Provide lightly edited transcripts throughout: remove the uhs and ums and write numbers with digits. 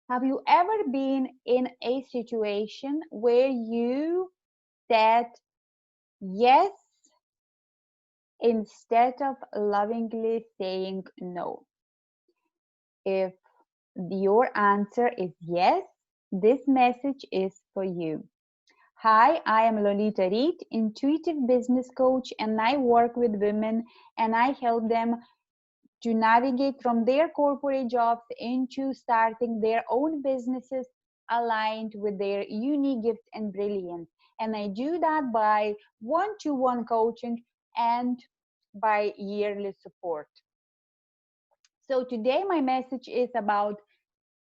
Have you ever been in a situation where you said yes instead of lovingly saying no? If your answer is yes, this message is for you. Hi, I am Lolita Reed, intuitive business coach, and I work with women and I help them to navigate from their corporate jobs into starting their own businesses aligned with their unique gifts and brilliance. And I do that by one-to-one coaching and by yearly support. So today my message is about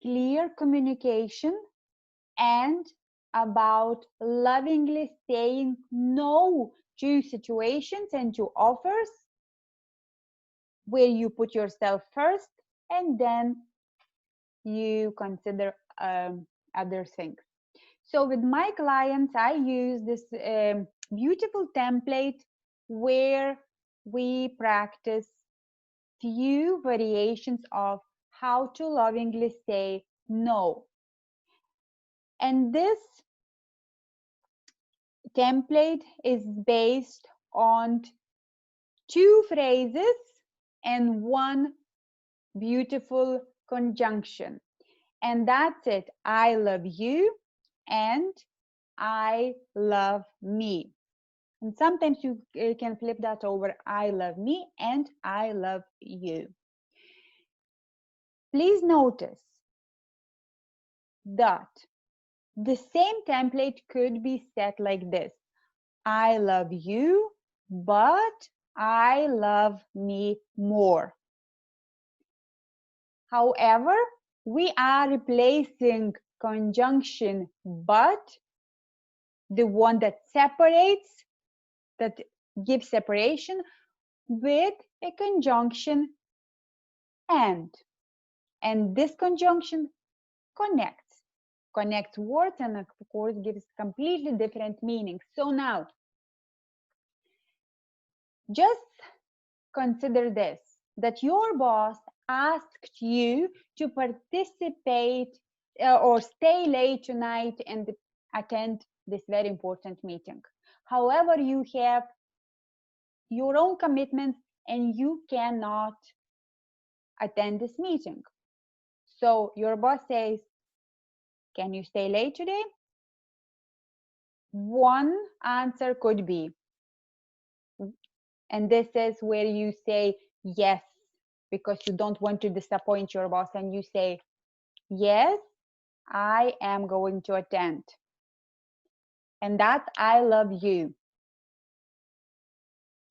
clear communication and about lovingly saying no to situations and to offers where you put yourself first and then you consider other things. So with my clients, I use this beautiful template where we practice few variations of how to lovingly say no. And this template is based on two phrases and one beautiful conjunction. And that's it. I love you and I love me. And sometimes you can flip that over. I love me and I love you. Please notice that the same template could be set like this. I love you, but I love me more. However, we are replacing conjunction but, the one that separates, that gives separation, with a conjunction and. And this conjunction connects words and of course gives completely different meanings. So now, just consider this, that your boss asked you to participate or stay late tonight and attend this very important meeting. However, you have your own commitments and you cannot attend this meeting. So your boss says, can you stay late today? One answer could be, and this is where you say yes, because you don't want to disappoint your boss, and you say, yes, I am going to attend. And that's I love you.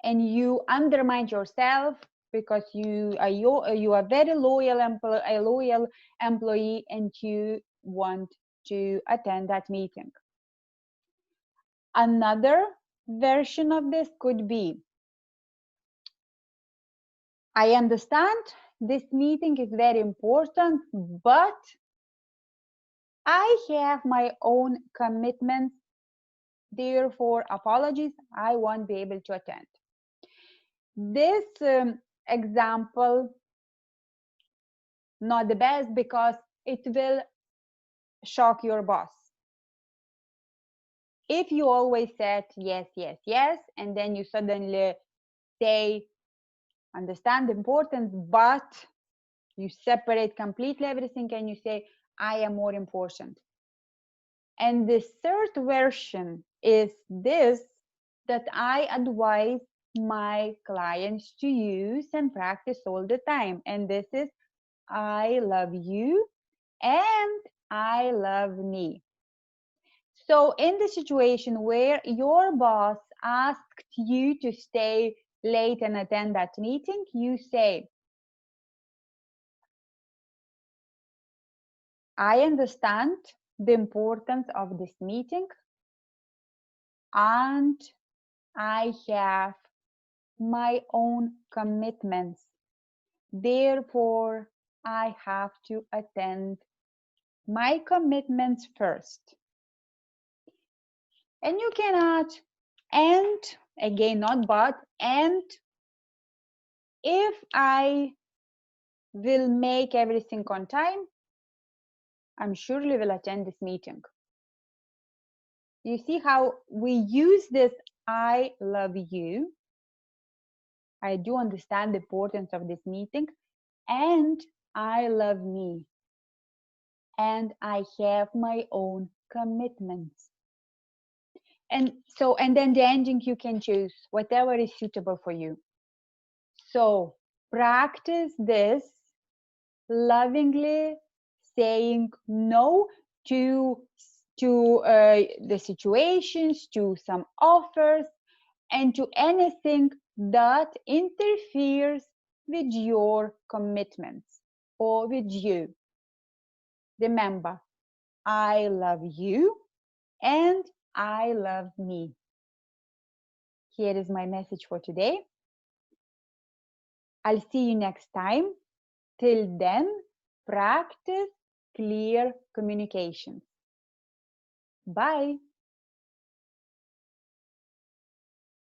And you undermine yourself because you are very loyal employee and you want to attend that meeting. Another version of this could be, I understand this meeting is very important, but I have my own commitments. Therefore, apologies, I won't be able to attend. This example, not the best because it will shock your boss. If you always said yes, yes, yes, and then you suddenly say, understand the importance, but you separate completely everything and you say, I am more important. And the third version is this, that I advise my clients to use and practice all the time. And this is, I love you and I love me. So in the situation where your boss asked you to stay late and attend that meeting, you say, I understand the importance of this meeting and I have my own commitments. Therefore, I have to attend my commitments first. And you cannot, and again, not but, and if I will make everything on time, I'm surely will attend this meeting. You see how we use this I love you. I do understand the importance of this meeting, and I love me. And I have my own commitments. And then the ending you can choose, whatever is suitable for you. So practice this lovingly saying no to the situations, to some offers, and to anything that interferes with your commitments or with you. Remember, I love you and I love me. Here is my message for today. I'll see you next time. Till then, practice clear communication. Bye.